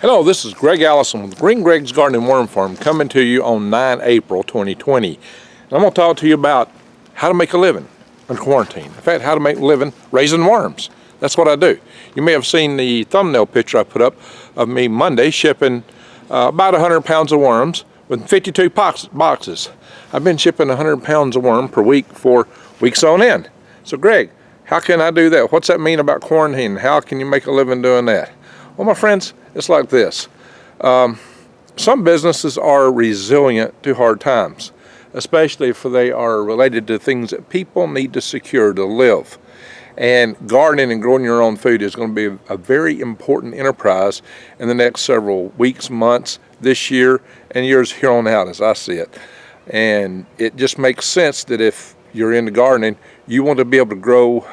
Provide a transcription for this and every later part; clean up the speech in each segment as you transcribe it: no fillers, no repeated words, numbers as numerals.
Hello, this is Greg Allison with Green Greg's Garden and Worm Farm coming to you on 9 April 2020. And I'm going to talk to you about how to make a living in quarantine. In fact, how to make a living raising worms. That's what I do. You may have seen the thumbnail picture I put up of me Monday shipping about 100 pounds of worms with 52 boxes. I've been shipping 100 pounds of worm per week for weeks on end. So Greg, how can I do that? What's that mean about quarantine? How can you make a living doing that? Well, my friends, it's like this. Some businesses are resilient to hard times, especially if they are related to things that people need to secure to live. And gardening and growing your own food is going to be a very important enterprise in the next several weeks, months, this year, and years here on out as I see it. And it just makes sense that if you're into gardening, you want to be able to grow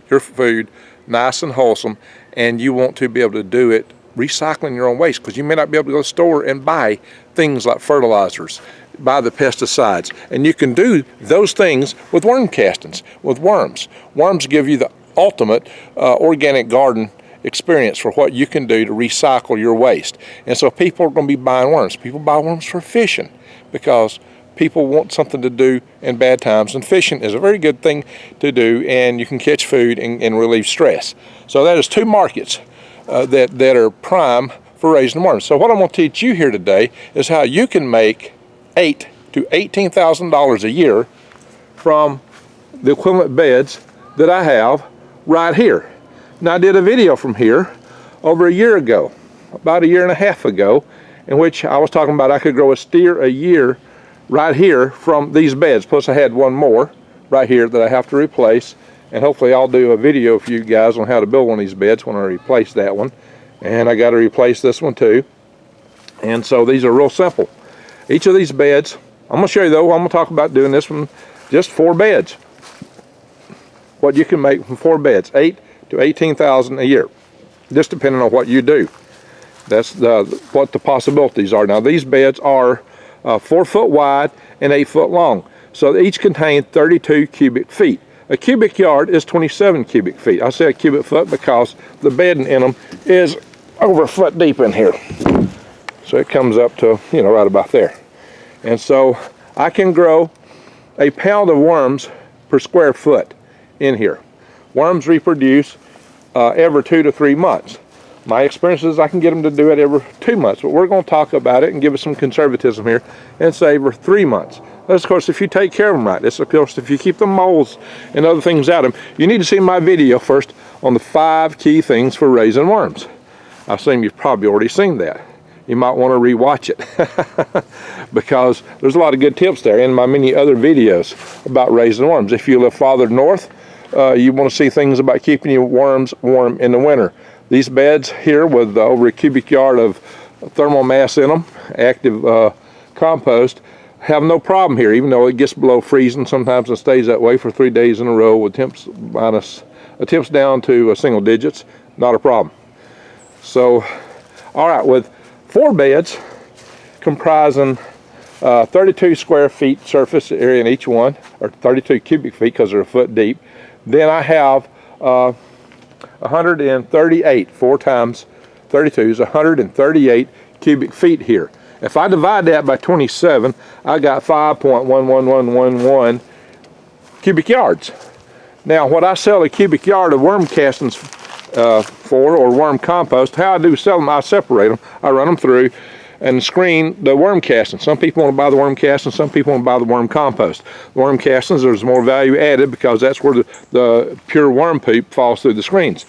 your food nice and wholesome, and you want to be able to do it recycling your own waste, because you may not be able to go to the store and buy things like fertilizers, buy the pesticides, and you can do those things with worm castings, with worms. Worms give you the ultimate organic garden experience for what you can do to recycle your waste. And so people are going to be buying worms. People buy worms for fishing because people want something to do in bad times, and fishing is a very good thing to do, and you can catch food and relieve stress. So that is two markets that are prime for raising worms. So what I'm going to teach you here today is how you can make $8,000 to $18,000 a year from the equivalent beds that I have right here. Now, I did a video from here over a year ago, about a year and a half ago, in which I was talking about I could grow a steer a year right here from these beds. Plus I had one more right here that I have to replace, and hopefully I'll do a video for you guys on how to build one of these beds when I replace that one. And I got to replace this one too. And so these are real simple. Each of these beds, I'm going to show you though, I'm going to talk about doing this one, just 4 beds. What you can make from 4 beds, $8,000 to $18,000 a year, just depending on what you do. That's what the possibilities are. Now these beds are 4 foot wide and 8 foot long. So they each contain 32 cubic feet. A cubic yard is 27 cubic feet. I say a cubic foot because the bedding in them is over a foot deep in here. So it comes up to, right about there. And so I can grow a pound of worms per square foot in here. Worms reproduce every 2 to 3 months. My experience is I can get them to do it every 2 months, but we're going to talk about it and give it some conservatism here and say every 3 months. That's, of course, if you take care of them right. That's, of course, if you keep the moles and other things out of them. You need to see my video first on the 5 key things for raising worms. I assume you've probably already seen that. You might want to rewatch it because there's a lot of good tips there in my many other videos about raising worms. If you live farther north, you want to see things about keeping your worms warm in the winter. These beds here with over a cubic yard of thermal mass in them, active compost, have no problem here, even though it gets below freezing. Sometimes it stays that way for 3 days in a row with temps down to single digits. Not a problem. So, all right, with 4 beds comprising 32 square feet surface area in each one, or 32 cubic feet because they're a foot deep, then I have 138, 4 times 32 is 138 cubic feet here. If I divide that by 27, I got 5.11111 cubic yards. Now, what I sell a cubic yard of worm castings for, or worm compost, how I do sell them, I separate them, I run them through and screen the worm castings. Some people want to buy the worm castings, some people want to buy the worm compost. The worm castings, there's more value added because that's where the pure worm poop falls through the screens.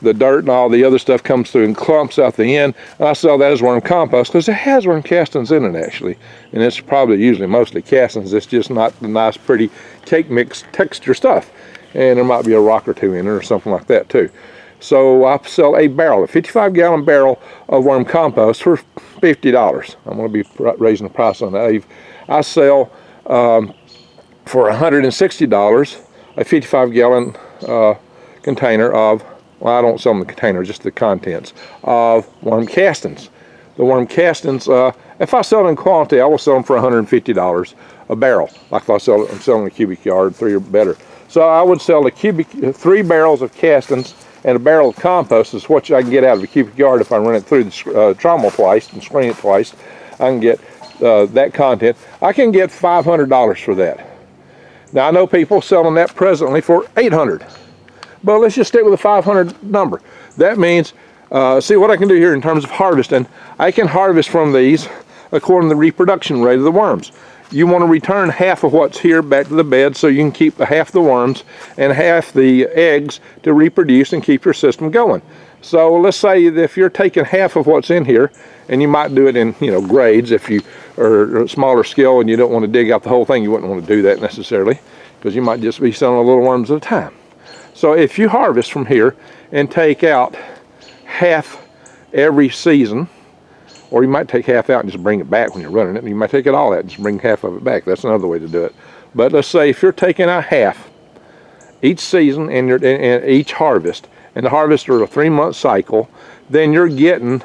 The dirt and all the other stuff comes through in clumps out the end, and I sell that as worm compost because it has worm castings in it actually, and it's probably usually mostly castings. It's just not the nice pretty cake mix texture stuff, and there might be a rock or two in it or something like that too. So I sell a barrel, a 55-gallon barrel of worm compost for $50. I'm going to be raising the price on that. I sell for $160 a 55-gallon container of, well, I don't sell them the container, just the contents of worm castings. The worm castings, if I sell them in quantity, I will sell them for $150 a barrel. Like if I'm selling a cubic yard, 3 or better. So I would sell 3 barrels of castings And a barrel of compost is what I can get out of a cubic yard if I run it through the trommel twice and screen it twice. I can get that content. I can get $500 for that. Now I know people selling that presently for $800, but let's just stick with the 500 number. That means, see what I can do here in terms of harvesting. I can harvest from these according to the reproduction rate of the worms. You want to return half of what's here back to the bed so you can keep half the worms and half the eggs to reproduce and keep your system going. So let's say that if you're taking half of what's in here, and you might do it in grades if you are a smaller scale and you don't want to dig out the whole thing, you wouldn't want to do that necessarily because you might just be selling little worms at a time. So if you harvest from here and take out half every season, or you might take half out and just bring it back when you're running it. You might take it all out and just bring half of it back. That's another way to do it. But let's say if you're taking out half each season and each harvest, and the harvests are a 3-month cycle, then you're getting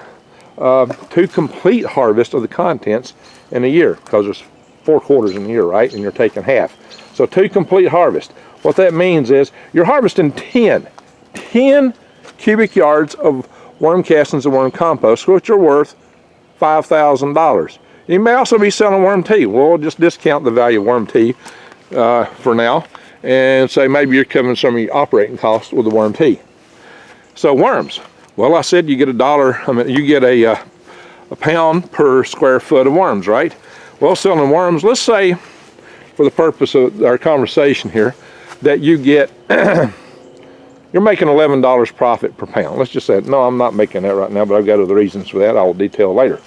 2 complete harvests of the contents in a year, because there's 4 quarters in a year, right? And you're taking half. So 2 complete harvests. What that means is you're harvesting 10 cubic yards of worm castings and worm compost, which are worth $5,000. You may also be selling worm tea. We'll just discount the value of worm tea for now and say maybe you're covering some of your operating costs with the worm tea. So worms, well, I said you get you get a pound per square foot of worms, right? Well, selling worms, let's say for the purpose of our conversation here that you get you're making $11 profit per pound. Let's just say, no, I'm not making that right now, but I've got other reasons for that I'll detail later.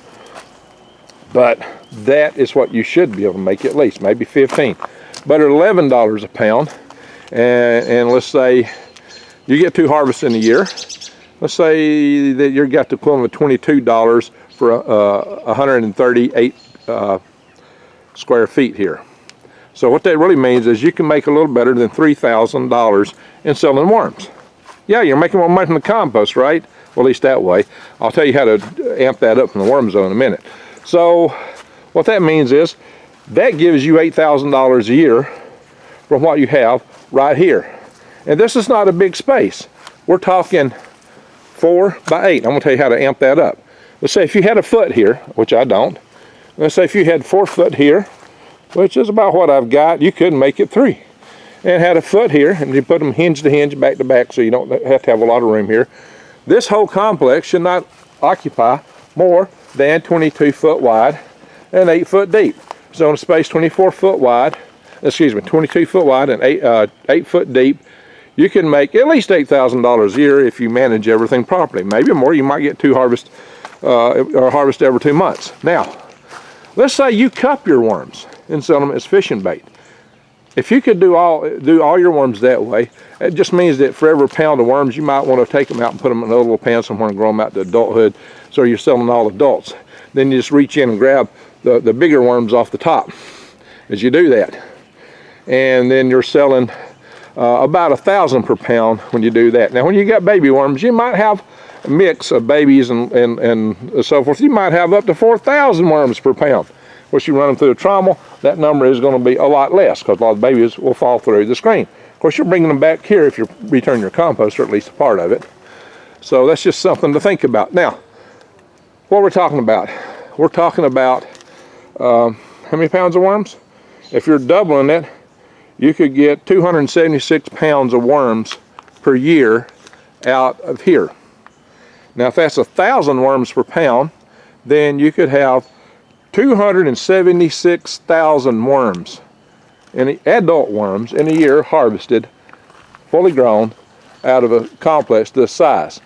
But that is what you should be able to make at least, maybe 15. But at $11 a pound, and let's say you get 2 harvests in a year, let's say that you've got the equivalent of $22 for 138 square feet here. So what that really means is you can make a little better than $3,000 in selling worms. Yeah, you're making more money from the compost, right? Well, at least that way. I'll tell you how to amp that up from the worm zone in a minute. So what that means is that gives you $8,000 a year from what you have right here. And this is not a big space. We're talking 4 by 8. I'm going to tell you how to amp that up. Let's say if you had a foot here, which I don't. Let's say if you had 4 foot here, which is about what I've got, you could make it 3. And had a foot here, and you put them hinge to hinge, back to back, so you don't have to have a lot of room here. This whole complex should not occupy more than 22 foot wide and 8 foot deep. So in a space 24 foot wide, 22 foot wide and 8 foot deep, you can make at least $8,000 a year if you manage everything properly. Maybe more. You might get 2 harvests or harvest every 2 months. Now, let's say you cup your worms and sell them as fishing bait. If you could do all your worms that way, it just means that for every pound of worms, you might want to take them out and put them in a little pan somewhere and grow them out to adulthood, so you're selling all adults. Then you just reach in and grab the bigger worms off the top as you do that. And then you're selling about $1,000 per pound when you do that. Now, when you got baby worms, you might have a mix of babies and so forth. You might have up to 4,000 worms per pound. Once you run them through a trommel, that number is going to be a lot less because a lot of babies will fall through the screen. Of course, you're bringing them back here if you return your compost, or at least a part of it. So that's just something to think about. Now, what we're talking about? We're talking about how many pounds of worms? If you're doubling it, you could get 276 pounds of worms per year out of here. Now, if that's 1,000 worms per pound, then you could have 276,000 worms, adult worms, in a year harvested, fully grown, out of a complex this size.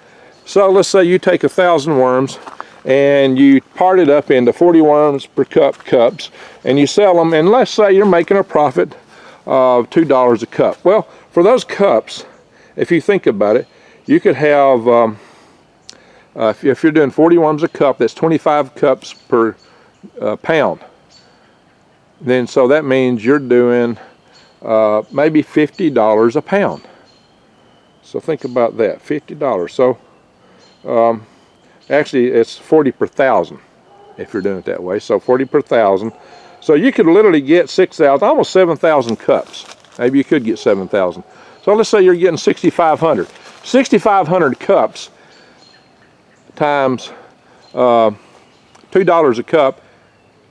So let's say you take 1,000 worms and you part it up into 40 worms per cups, and you sell them, and let's say you're making a profit of $2 a cup. Well, for those cups, if you think about it, you could have, if you're doing 40 worms a cup, that's 25 cups per pound. Then so that means you're doing maybe $50 a pound. So think about that, $50. So actually it's 40 per thousand if you're doing it that way. So 40 per thousand. So you could literally get 6,000, almost 7,000 cups. Maybe you could get 7,000. So let's say you're getting 6,500. 6,500 cups times $2 a cup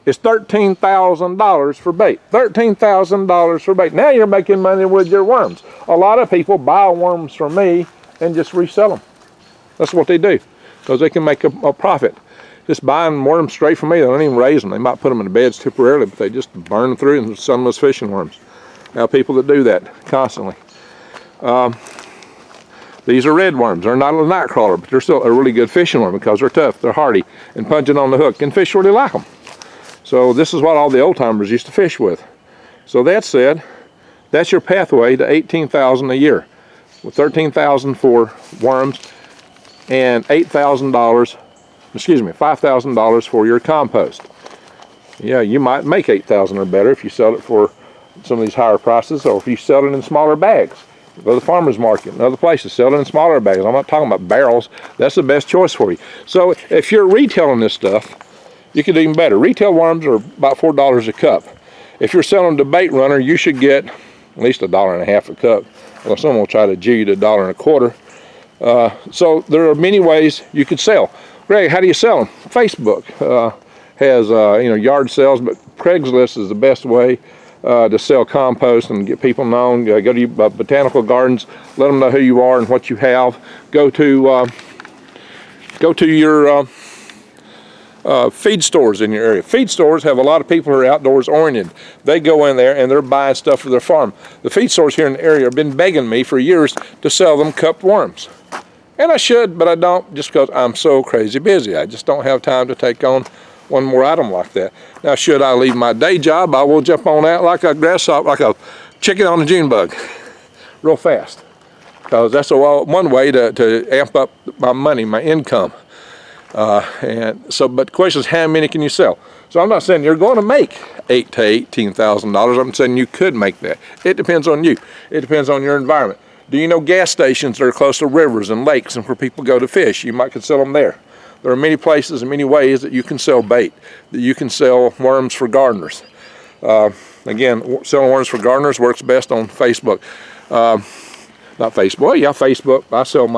is $13,000 for bait. $13,000 for bait. Now you're making money with your worms. A lot of people buy worms from me and just resell them. That's what they do, because they can make a profit. Just buying worms straight from me, they don't even raise them. They might put them in the beds temporarily, but they just burn them through and sell them as fishing worms. Now people that do that constantly. These are red worms. They're not a night crawler, but they're still a really good fishing worm because they're tough, they're hardy, and pungent on the hook, and fish really like them. So this is what all the old timers used to fish with. So that said, that's your pathway to $18,000 a year, with $13,000 for worms and $5,000 for your compost. Yeah, you might make $8,000 or better if you sell it for some of these higher prices, or if you sell it in smaller bags. Go to the farmer's market and other places, sell it in smaller bags. I'm not talking about barrels. That's the best choice for you. So if you're retailing this stuff, you can do even better. Retail worms are about $4 a cup. If you're selling to bait runner, you should get at least $1.50 a cup. Well, someone will try to G you to $1.25. So there are many ways you could sell. Greg, how do you sell them? Facebook has yard sales, but Craigslist is the best way to sell compost and get people known. Go to your botanical gardens, let them know who you are and what you have. Go to your feed stores in your area. Feed stores have a lot of people who are outdoors oriented. They go in there and they're buying stuff for their farm. The feed stores here in the area have been begging me for years to sell them cupped worms. And I should, but I don't, just because I'm so crazy busy. I just don't have time to take on one more item like that. Now, should I leave my day job, I will jump on that like a grasshopper, like a chicken on a June bug, real fast. Because that's one way to amp up my money, my income. But the question is, how many can you sell? So I'm not saying you're going to make $8,000 to $18,000. I'm saying you could make that. It depends on you. It depends on your environment. Do you know gas stations that are close to rivers and lakes and where people go to fish? You might could sell them there. There are many places and many ways that you can sell bait, that you can sell worms for gardeners. Again, selling worms for gardeners works best on Facebook. Not Facebook, well, yeah, Facebook. I've sold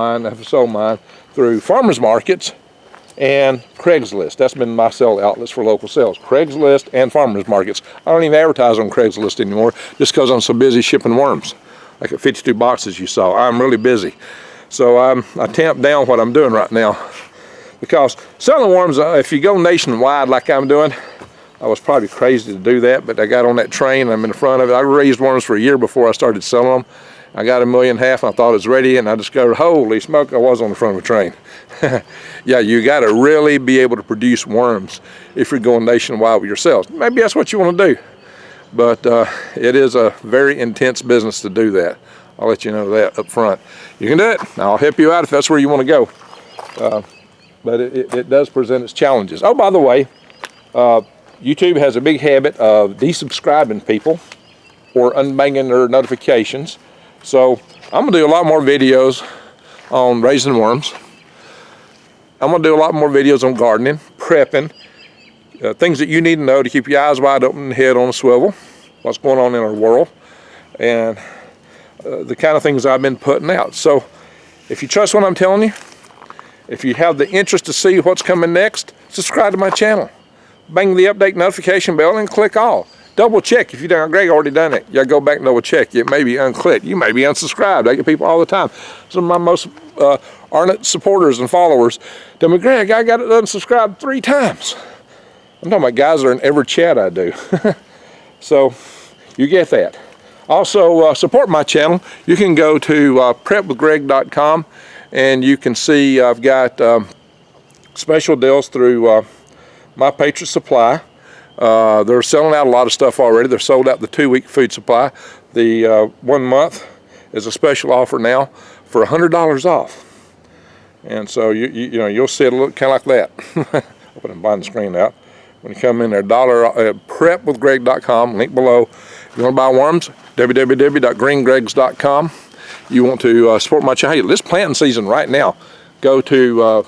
mine through farmers markets and Craigslist. That's been my sell outlets for local sales. Craigslist and farmers markets. I don't even advertise on Craigslist anymore just because I'm so busy shipping worms. Like at 52 boxes you saw. I'm really busy. So I tamp down what I'm doing right now. Because selling worms, if you go nationwide like I'm doing, I was probably crazy to do that, but I got on that train, I'm in the front of it. I raised worms for a year before I started selling them. I got $1.5 million, and I thought it was ready, and I discovered, holy smoke, I was on the front of a train. Yeah, you got to really be able to produce worms if you're going nationwide with your sales. Maybe that's what you want to do, but it is a very intense business to do that. I'll let you know that up front. You can do it. I'll help you out if that's where you want to go. But it does present its challenges. Oh, by the way, YouTube has a big habit of desubscribing people or unbanging their notifications. So I'm going to do a lot more videos on raising worms. I'm going to do a lot more videos on gardening, prepping, things that you need to know to keep your eyes wide open and head on a swivel, what's going on in our world, and the kind of things I've been putting out. So if you trust what I'm telling you, if you have the interest to see what's coming next, subscribe to my channel. Bang the update notification bell and click all. Double check if you don't. Greg already done it. You go back and double check. It may be unclicked. You may be unsubscribed. I get people all the time. Some of my most ardent supporters and followers tell me, Greg, I got it unsubscribed 3 times. I'm talking about guys that are in every chat I do. So you get that. Also, support my channel. You can go to prepwithgreg.com and you can see I've got special deals through My Patriot Supply. They're selling out a lot of stuff already. They're sold out the 2-week food supply. The 1 month is a special offer now for $100 off. And so you'll see it look kind of like that. I'll put it behind the screen out. When you come in there, prepwithgreg.com, link below. If you want to buy worms, www.greengregs.com. You want to support my channel. Hey, this planting season right now. Go to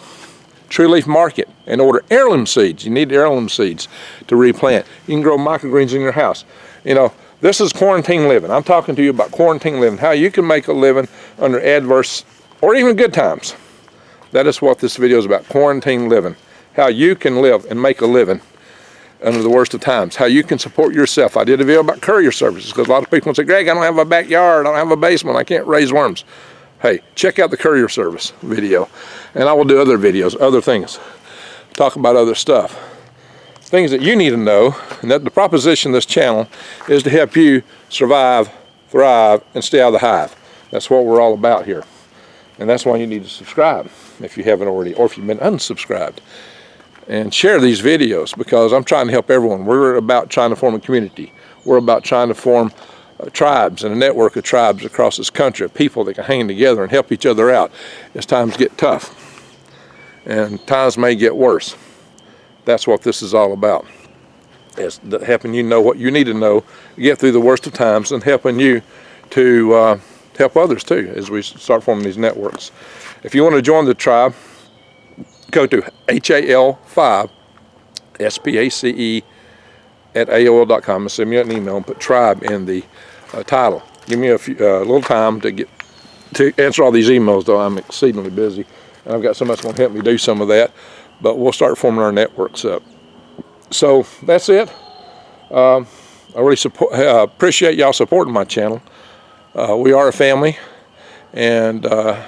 True Leaf Market and order heirloom seeds. You need heirloom seeds to replant. You can grow microgreens in your house. You know, this is quarantine living. I'm talking to you about quarantine living, how you can make a living under adverse or even good times. That is what this video is about, quarantine living. How you can live and make a living under the worst of times. How you can support yourself. I did a video about Courier Services because a lot of people say, Greg, I don't have a backyard, I don't have a basement, I can't raise worms. Hey, check out the Courier Service video. And I will do other videos, other things. Talk about other stuff. Things that you need to know, and that the proposition of this channel is to help you survive, thrive, and stay out of the hive. That's what we're all about here. And that's why you need to subscribe if you haven't already, or if you've been unsubscribed. And share these videos, because I'm trying to help everyone. We're about trying to form a community. We're about trying to form tribes and a network of tribes across this country, of people that can hang together and help each other out as times get tough. And times may get worse. That's what this is all about. It's helping you know what you need to know to get through the worst of times, and helping you to help others too as we start forming these networks. If you want to join the tribe, go to HAL5 SPACE at AOL.com and send me an email and put tribe in the title. Give me a little time to answer all these emails, though I'm exceedingly busy, and I've got somebody that's going to help me do some of that. But we'll start forming our networks up. So that's it. I really appreciate y'all supporting my channel. We are a family, and I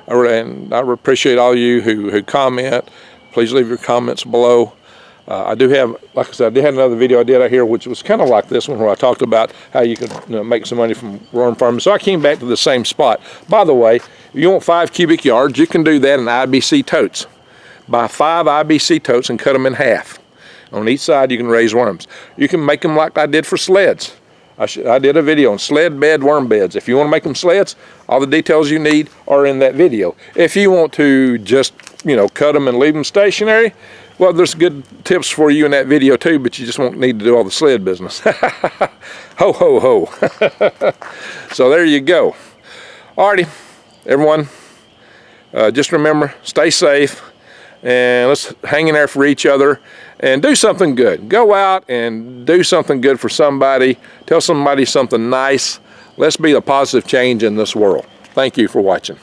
appreciate all you who comment. Please leave your comments below. I do have, like I said, I did have another video I did out here, which was kind of like this one, where I talked about how you could make some money from worm farming. So I came back to the same spot. By the way, if you want 5 cubic yards, you can do that in IBC totes. Buy 5 IBC totes and cut them in half. On each side you can raise worms. You can make them like I did for sleds. I did a video on sled bed worm beds. If you want to make them sleds, all the details you need are in that video. If you want to just, cut them and leave them stationary, well, there's good tips for you in that video too, but you just won't need to do all the sled business. Ho, ho, ho. So there you go. Alrighty, everyone, just remember, stay safe. And let's hang in there for each other and do something good. Go out and do something good for somebody. Tell somebody something nice. Let's be a positive change in this world. Thank you for watching.